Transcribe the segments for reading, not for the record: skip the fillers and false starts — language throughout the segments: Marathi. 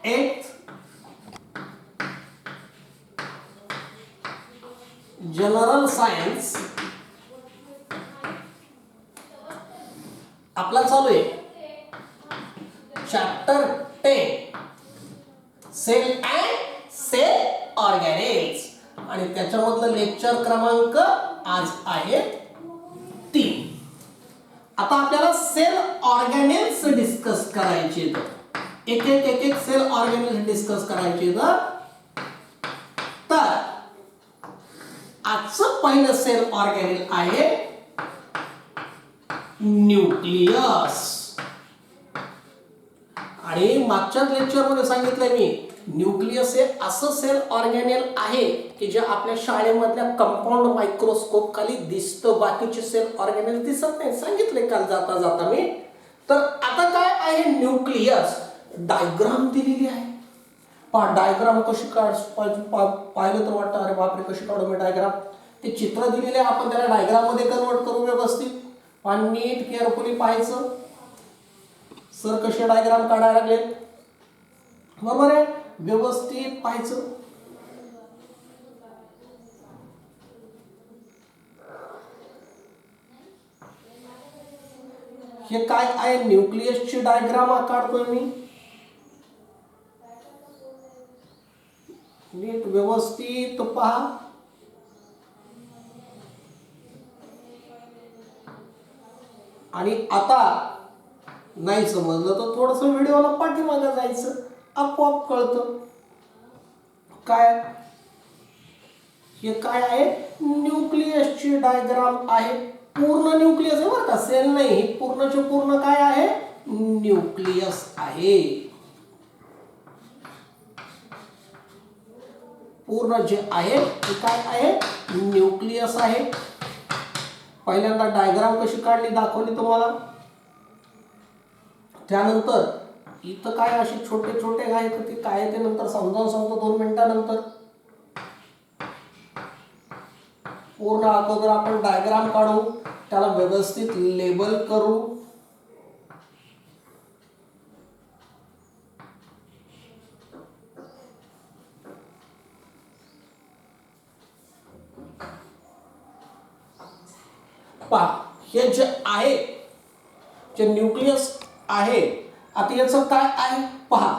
8th जनरल सायन्स आपला चालू आहे chapter 10 cell and cell organics आणि त्याच्यामधलं लेक्चर क्रमांक आज आहे 3. आता आपल्याला सेल ऑर्गॅनिल्स डिस्कस करायचे आहेत. एक सेल ऑर्गॅनिल्स डिस्कस करायचे आहेत. तर आजचं पहिलं सेल ऑर्गॅनिल आहे न्यूक्लियस. आणि मागच्याच लेक्चरमध्ये सांगितलंय मी न्यूक्लियस हे असं सेल ऑर्गॅनिल आहे की जे आपल्या शाळेमधल्या कंपाऊंड मायक्रोस्कोप खाली दिसतं, बाकीचे सेल ऑर्गॅनिल दिसत नाही. सांगितले काल जाता जाता मी. तर आता काय आहे न्यूक्लियस, डायग्राम दिलेली आहे. डायग्राम कशी पाहिलं तर वाटतं अरे बापरे कशी काढू मी डायग्राम. ते चित्र दिलेले आपण त्याला डायग्राम मध्ये कन्वर्ट करू व्यवस्थित. नीट केअरफुली पाहायचं सर कसे डायग्राम काढायला लागले, बरोबर आहे, व्यवस्थित पाहायचं. हे काय आहे न्यूक्लियसची डायग्राम काढतोय मी. नीट व्यवस्थित पहा. आणि आता नाही समजलं तर थोडस व्हिडिओला पाठीमागे जायचं, आपोआप कळतं. काय हे काय आहे न्यूक्लियसची डायग्राम आहे. पूर्ण न्यूक्लियस आहे बरं का, सेल नाही. पूर्णचे पूर्ण काय आहे न्यूक्लियस आहे. पूर्ण जे आहे ते काय आहे न्यूक्लियस आहे. पहिल्यांदा डायग्राम कशी काढली दाखवली तुम्हाला. त्यानंतर इथं काय असे छोटे छोटे आहे तर ते काय ते नंतर समजावून सांगतो 2 मिनिटानंतर. पूर्ण अगोदर आपण डायग्राम काढू, त्याला व्यवस्थित लेबल करू. पहा हे जे आहे जे न्यूक्लियस आहे. आता याचं काय आहे पहा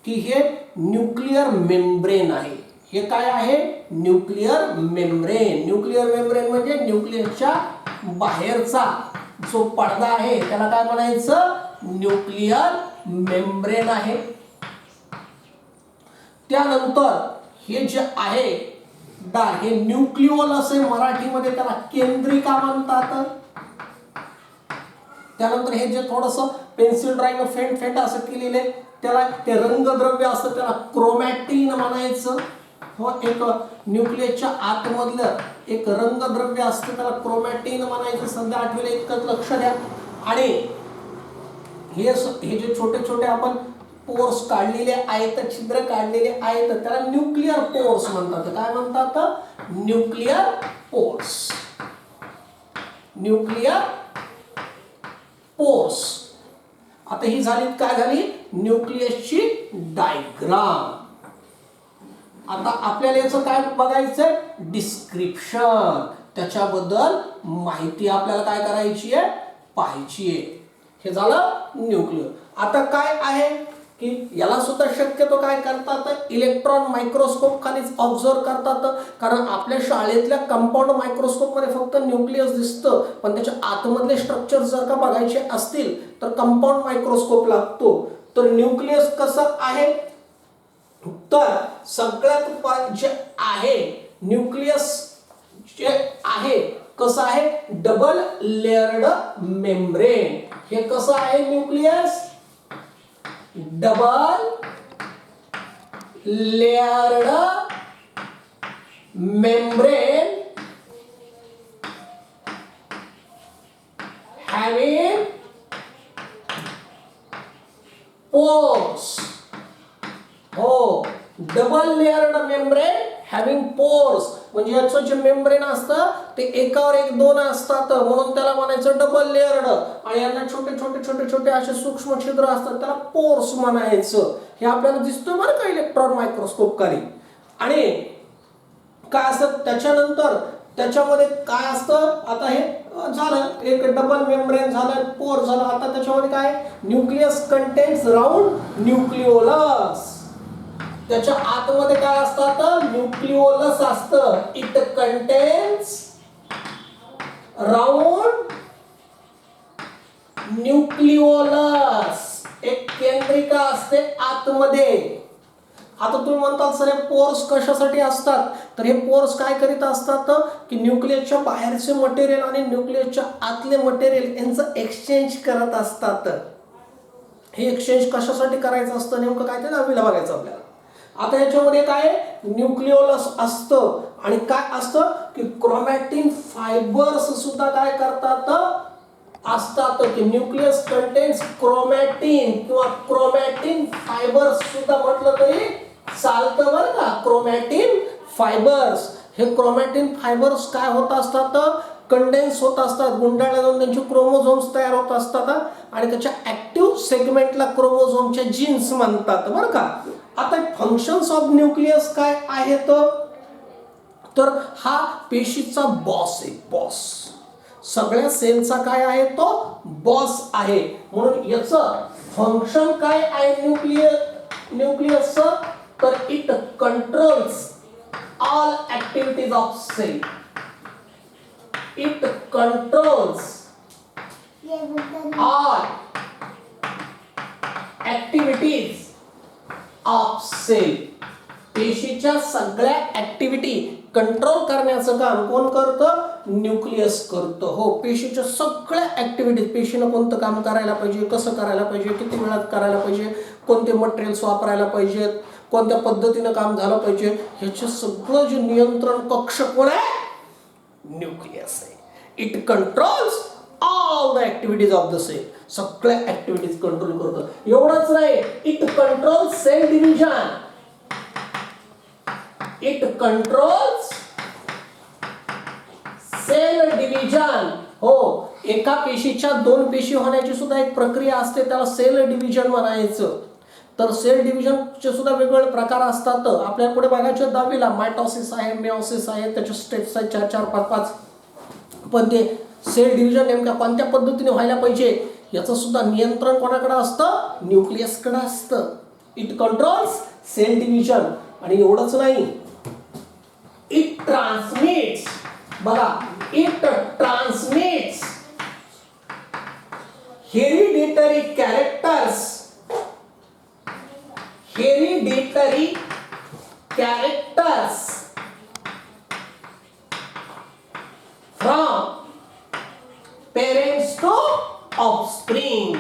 की हे न्यूक्लियर मेम्ब्रेन आहे. हे काय आहे न्यूक्लियर मेम्ब्रेन. न्यूक्लियर मेम्ब्रेन म्हणजे न्यूक्लियसच्या बाहेरचा जो पडदा आहे त्याला काय म्हणायचं न्यूक्लियर मेम्ब्रेन आहे. त्यानंतर हे जे आहे हे न्यूक्लिओल असे मराठीमध्ये त्याला केंद्रिका म्हणतात. त्यानंतर हे जे थोडस पेन्सिल ड्रॉइंग फेंट असं केलेले त्याला ते रंगद्रव्य असतं त्याला क्रोमॅटिन म्हणायचं. हो, एक न्यूक्लियसच्या आतमधलं एक रंगद्रव्य असतं त्याला क्रोमॅटिन म्हणायचं. सध्या आठवीला इतकंच लक्ष द्या. आणि हे जे छोटे छोटे आपण पोर्स काढलेले आहेत, छिद्र काढलेले आहेत त्याला न्यूक्लियर पोर्स म्हणतात. काय म्हणतात न्यूक्लियर पोर्स. Nuclear pores. आता ही झाली काय झाली न्यूक्लियसची डायग्राम. आता आपल्याला याचं काय बघायचंय डिस्क्रिप्शन. त्याच्याबद्दल माहिती आपल्याला काय करायची आहे पाहायची आहे. हे झालं न्यूक्लियर. आता काय आहे की याला सुद्धा शक्यतो काय करतात इलेक्ट्रॉन मायक्रोस्कोप खालीच ऑब्झर्व करतात. कारण आपल्या शाळेतल्या कंपाऊंड मायक्रोस्कोप मध्ये फक्त न्यूक्लियस दिसतं, पण त्याच्या आतमधले स्ट्रक्चर जर का बघायचे असतील तर कंपाऊंड मायक्रोस्कोप लागतो. तर न्यूक्लियस कसं आहे तर सगळ्यात जे आहे न्यूक्लियस जे आहे कसं आहे डबल लेयर्ड मेम्ब्रेन. हे कसं आहे nucleus double layered membrane having pores. हो, double layered membrane having pores म्हणजे याचं जे मेम्ब्रेन असतं ते एकावर एक 2 असतात म्हणून त्याला म्हणायचं डबल लेयर्ड. आणि यांना छोटे छोटे छोटे छोटे असे सूक्ष्म छिद्र असतात त्याला पोर्स म्हणायचं. हे आपल्याला दिसतोय बरं का इलेक्ट्रॉन मायक्रोस्कोप खाली. आणि काय असतं त्याच्यानंतर त्याच्यामध्ये काय असतं, आता हे झालं एक डबल मेम्ब्रेन झालं, पोर झालं. आता त्याच्यामध्ये काय, न्यूक्लियस कंटेन्स राऊंड न्यूक्लिओलस. त्याच्या आतमध्ये काय असतं, न्यूक्लिओलस असतं. It contains round nucleolus. एक केंद्रिका असते आतमध्ये. आता तुम्ही म्हणतात सर हे पोर्स कशासाठी असतात, तर हे पोर्स काय करीत असतात की न्यूक्लियसच्या बाहेरचे मटेरियल आणि न्यूक्लियसच्या आतले मटेरियल यांचं एक्सचेंज करत असतात. हे एक्सचेंज कशासाठी करायचं असतं नेमकं काय ते 10वीला बघायचं आपल्याला. आता याच्यामध्ये काय न्यूक्लिओलस असतं आणि काय असतं की क्रोमॅटिन फायबर्स सुद्धा काय करतात असतात की न्यूक्लियस कंटेन्स क्रोमॅटिन किंवा क्रोमॅटिन फायबर्स सुद्धा म्हटलं तरी चालतं बरं का. क्रोमॅटिन फायबर्स, हे क्रोमॅटिन फायबर्स काय होत असतात, कंडेन्स होत असतात, गुंडाळल्या जाऊन त्यांचे क्रोमोझोम्स तयार होत असतात आणि त्याच्या ऍक्टिव्ह सेगमेंटला क्रोमोझोमच्या जीन्स म्हणतात बरं का. आता फंक्शन्स ऑफ न्यूक्लियस काय आहेत, तर हा पेशीचा बॉस आहे. बॉस सगळ्या सेलचा काय आहे, तो बॉस आहे. म्हणून याचं फंक्शन काय आहे न्यूक्लियसचं, तर it controls all activities of cell. It controls all activities of cell. पेशीच्या सगळ्या ऍक्टिव्हिटी कंट्रोल करण्याचं काम कोण करतं, न्यूक्लियस करतं. हो, पेशीच्या सगळ्या ऍक्टिव्हिटीज, पेशीनं कोणतं काम करायला पाहिजे, कसं करायला पाहिजे, किती वेळात करायला पाहिजे, कोणते मटेरियल्स वापरायला पाहिजेत, कोणत्या पद्धतीनं काम झालं पाहिजे, ह्याचे सगळं जे नियंत्रण कक्ष कोण आहे, न्यूक्लियस आहे. It controls all the activities of the cell. सगळ्या ऍक्टिव्हिटीज कंट्रोल करतो. एवढंच नाही, it controls cell division. It controls cell division. हो, एका पेशीच्या 2 पेशी होण्याची सुद्धा एक प्रक्रिया असते, त्याला सेल डिव्हिजन म्हणायचं. तर सेल डिव्हिजनचे सुद्धा वेगवेगळे प्रकार असतात. आपल्याला पुढे बघायचे 10वीला मायटोसिस आहे, मेयोसिस आहे, त्याचे स्टेप्स आहेत 4-4, 5-5. पण ते सेल डिव्हिजन नेमक्या कोणत्या पद्धतीने व्हायला पाहिजे याचं सुद्धा नियंत्रण कोणाकडे असतं, न्यूक्लियसकडे असतं. It controls cell division. आणि एवढंच नाही, इट ट्रान्समिट्स. बघा, it transmits hereditary characters. Hereditary characters from parents to offspring.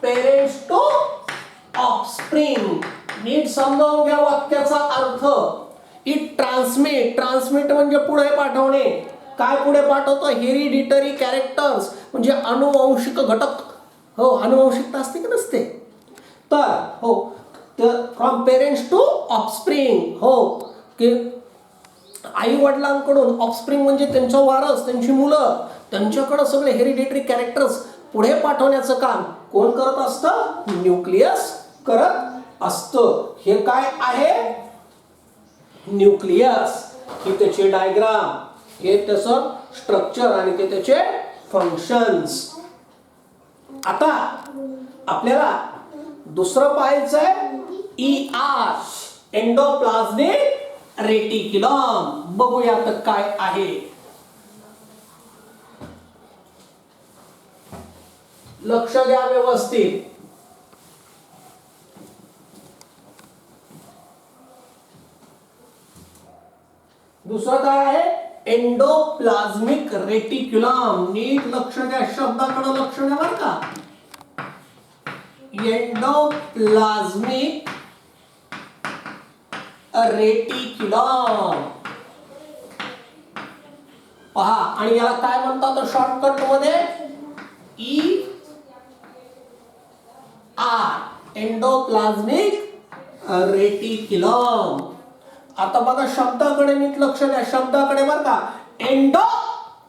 Parents to offspring. नीट समजावून घ्या वाक्याचा अर्थ. It transmit. ट्रान्समिट म्हणजे पुढे पाठवणे. काय पुढे पाठवतो, हेरिडिटरी कॅरेक्टर्स म्हणजे अनुवंशिक घटक. हो, अनुवंशिकता असते की नसते, तर हो, फ्रॉम पेरेंट्स टू ऑफस्प्रिंग. हो, की आई वडिलांकडून ऑफस्प्रिंग म्हणजे त्यांचा वारस, त्यांची मुलं, त्यांच्याकडे सगळे हेरिडिटरी कॅरेक्टर्स पुढे पाठवण्याचं काम कोण करत असतं, न्यूक्लियस करत असतं. हे काय आहे, न्यूक्लियस. ही त्याची डायग्राम, हे त्याचं स्ट्रक्चर आणि ते त्याचे फंक्शन्स. आता आपल्याला दुसरं पाहायचं आहे, ER एंडोप्लाझ्मिक रेटिक्युलम. बघूयात काय आहे. लक्ष द्या व्यवस्थित. दुसरं काय आहे, एंडोप्लाझ्मिक रेटिक्युलम. नीट लक्ष द्या, शब्दाकडे लक्ष द्या बरं का. एंडोप्लाझ्मिक रेटिक्युलम पहा. आणि याला काय म्हणतात शॉर्टकट मध्ये, ER एंडोप्लाझ्मिक रेटिक्युलम. आता बघा शब्दाकडे नीट लक्ष द्या, शब्दाकडे बरं का. एंडोप्लाझ्मिक.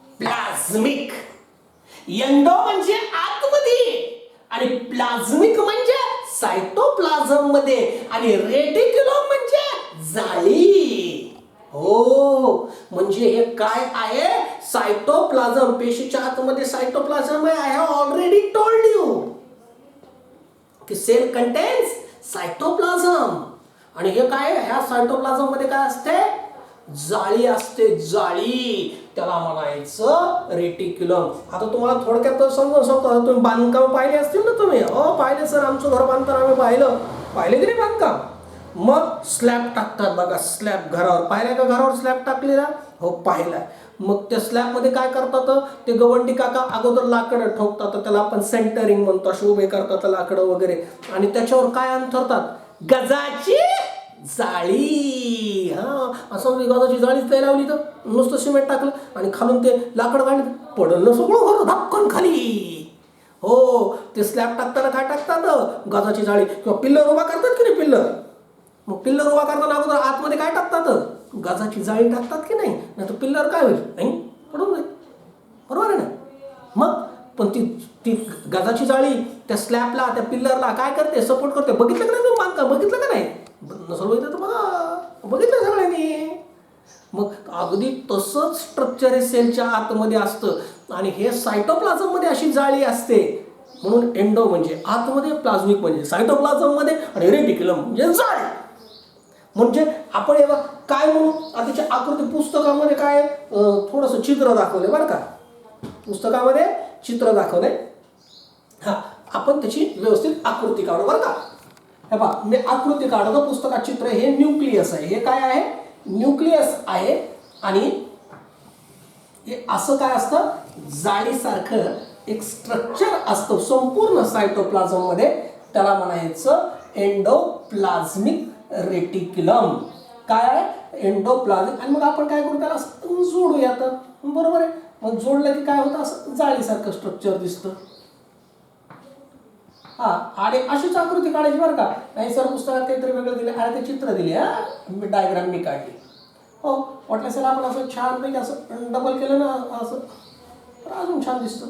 एंडो म्हणजे आतमध्ये आणि प्लाझ्मिक म्हणजे सायटोप्लाझम मध्ये आणि रेटिक्युलम म्हणजे जाळी. हो, म्हणजे हे काय आहे? सायटोप्लाझम. पेशीच्या आतमध्ये सायटोप्लाझम आहे. I have already told you की सेल कंटेन्स सायटोप्लाझम. आणि हे काय? ह्या सायटोप्लाझम मध्ये काय असते? जाळी असते, जाळी. त्याला म्हणायचं रेटिक्युलम. आता तुम्हाला थोडक्यात समजून सांगतो. तुम्ही बांधकाम पाहिले असतील ना तुम्ही? हो पाहिले सर, आमचं घर बांधताना आम्ही पाहिले की नाही बांधकाम? मग स्लॅब टाकतात बघा, स्लॅब घरावर. पाहिलं का घरावर स्लॅब टाकलेला? हो पाहिलाय. मग त्या स्लॅब मध्ये काय करतात ते गवंडी काका? अगोदर लाकडं ठोकतात, त्याला आपण सेंटरिंग म्हणतो. असे उभे करतात लाकडं वगैरे, आणि त्याच्यावर काय अंथरतात? गजाची जाळी. हा, असं गजाची जाळीच काय लावली तर नुसतं सिमेंट टाकलं आणि खालून ते लाकड काढलं, पडलं सगळं घर धक्कन खाली. हो, ते स्लॅब टाकताना काय टाकतात? गजाची जाळी. किंवा पिल्लर उभा करतात की नाही? पिल्लर. मग पिल्लर उभा करताना अगोदर आतमध्ये काय टाकतात? गजाची जाळी टाकतात की नाही? नाही तर पिल्लर काय होईल? नाही पडून जाईल. बरोबर आहे ना? मग पण ती गजाची जाळी त्या स्लॅबला, त्या पिल्लरला काय करते? सपोर्ट करते. बघितलं का नाही तुम्ही बांधकाम? बघितलं का नाही? नसल बघितलं तर बघा, बघितलं सगळ्यांनी. मग अगदी तसंच स्ट्रक्चर सेलच्या आतमध्ये असतं. आणि हे सायटोप्लाझम मध्ये अशी जाळी असते. म्हणून एंडो म्हणजे आतमध्ये, प्लाझ्मिक म्हणजे सायटोप्लाझम मध्ये, आणि रेटिक्युलम म्हणजे जाळी. म्हणजे आपण काय म्हणू? त्याच्या आकृती पुस्तकामध्ये काय थोडंसं चित्र दाखवले बरं का? पुस्तकामध्ये चित्र दाखवले. हा, आपण त्याची व्यवस्थित आकृती काढू बरं का? हे पहा, मी आकृती काढतो. पुस्तकात चित्र. हे न्यूक्लियस आहे. हे काय आहे? न्यूक्लियस आहे. आणि हे असं काय असतं? जाळीसारखं एक स्ट्रक्चर असतं संपूर्ण सायटोप्लाझम मध्ये. त्याला म्हणायचं एंडोप्लाझ्मिक रेटिक्युलम. काय आहे? एंडोप्लाझ्मिक. आणि मग आपण काय करू? त्याला जोडूयात. बरोबर आहे. मग जोडलं की काय होतं? असं जाळीसारखं स्ट्रक्चर दिसतं. हा, आणि अशीच आकृती काढायची बरं का? नाही सर पुस्तकात काहीतरी वेगळं दिले, आणि ते चित्र दिले. हा, मी डायग्राम मी काढली. हो, वाटलं असेल आपण असं छानपैकी असं डबल केलं ना, असं तर अजून छान दिसतं.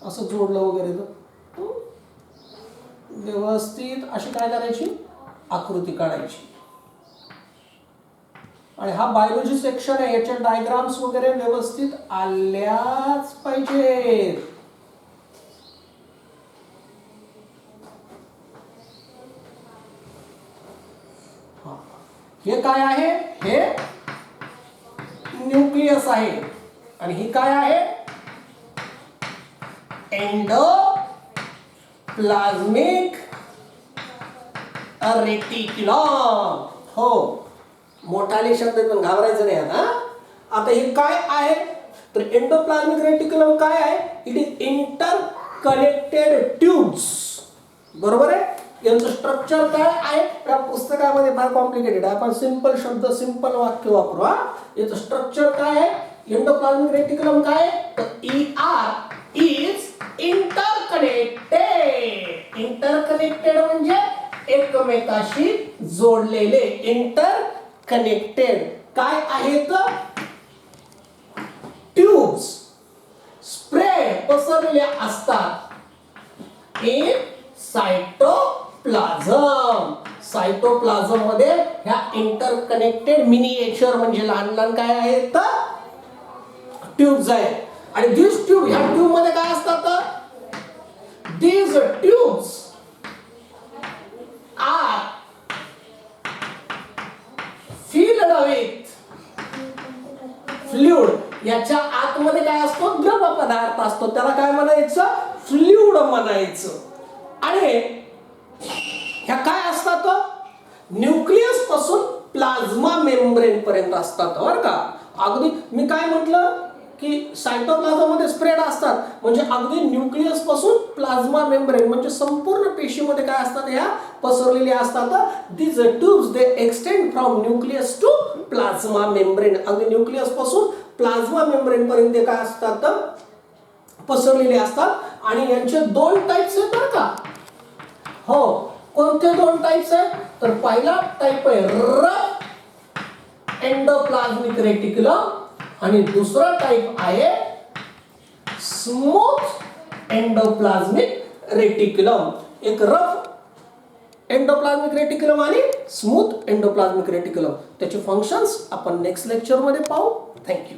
असं जोडलं वगैरे तर व्यवस्थित अशी काय करायची? आकृती काढायची. आणि हा बायोलॉजी सेक्शन आहे. याच्या डायग्राम्स वगैरे व्यवस्थित आल्याच पाहिजेत. हे काय आहे? हे न्यूक्लियस आहे. आणि ही काय आहे? Endoplasmic reticulum. हो, मोठाले शब्द पण घाबरायचं नाही आता. आता हे काय आहे? तर एंडोप्लाझ्मिक रेटिक्युलम काय आहे? It is inter connected tubes. बरोबर आहे. यांचं स्ट्रक्चर काय आहे? या पुस्तकामध्ये फार कॉम्प्लिकेटेड आहे. आपण सिंपल शब्द, सिंपल वाक्य वापरू. याचं स्ट्रक्चर काय आहे? एंडोप्लाझ्मिक रेटिक्युलम काय आहे? तर ER इज इंटरकनेक्टेड. इंटरकनेक्टेड म्हणजे एकमेकाशी जोडलेले. इंटरकनेक्टेड काय आहेत? ट्यूब्स स्प्रेड पसरलेल्या असतात इन सायटोप्लाझम. सायटोप्लाझम मध्ये ह्या इंटरकनेक्टेड मिनिएचर म्हणजे लहान लहान काय आहेत? ट्यूब्स आहेत. आणि दिस ट्यूब, ह्या ट्यूब मध्ये काय असतात? these tubes are filled with fluid. याच्या आतमध्ये काय असतो? द्रव पदार्थ असतो. त्याला काय म्हणायचं? फ्लुइड म्हणायचं. आणि ह्या काय असतात? न्यूक्लियस पासून प्लाझ्मा मेम्ब्रेन पर्यंत असतात बरं का? अगदी मी काय म्हटलं की सायटोप्लाझम मध्ये स्प्रेड असतात. म्हणजे अगदी न्यूक्लियस पासून प्लाझ्मा मेम्ब्रेन म्हणजे संपूर्ण पेशीमध्ये काय असतात? ह्या पसरलेल्या असतात. these tubes they extend from nucleus to plasma membrane. अगदी न्यूक्लियस पासून प्लाझ्मा मेम्ब्रेन पर्यंत काय असतात? पसरलेले असतात. आणि यांचे दोन टाइप्स आहेत बरं का? हो, कोणते दोन टाइप्स आहेत? तर पहिला टाइप आहे रफ एंडोप्लाझ्मिक रेटिक्युलम आणि दुसरा टाइप आहे स्मूथ एंडोप्लाझ्मिक रेटिक्युलम. एक रफ एंडोप्लाझमिक रेटिक्युलम आणि स्मूथ एंडोप्लाझमिक रेटिक्युलम त्याचे फंक्शन्स आपण नेक्स्ट लेक्चरमध्ये पाहू. थँक्यू.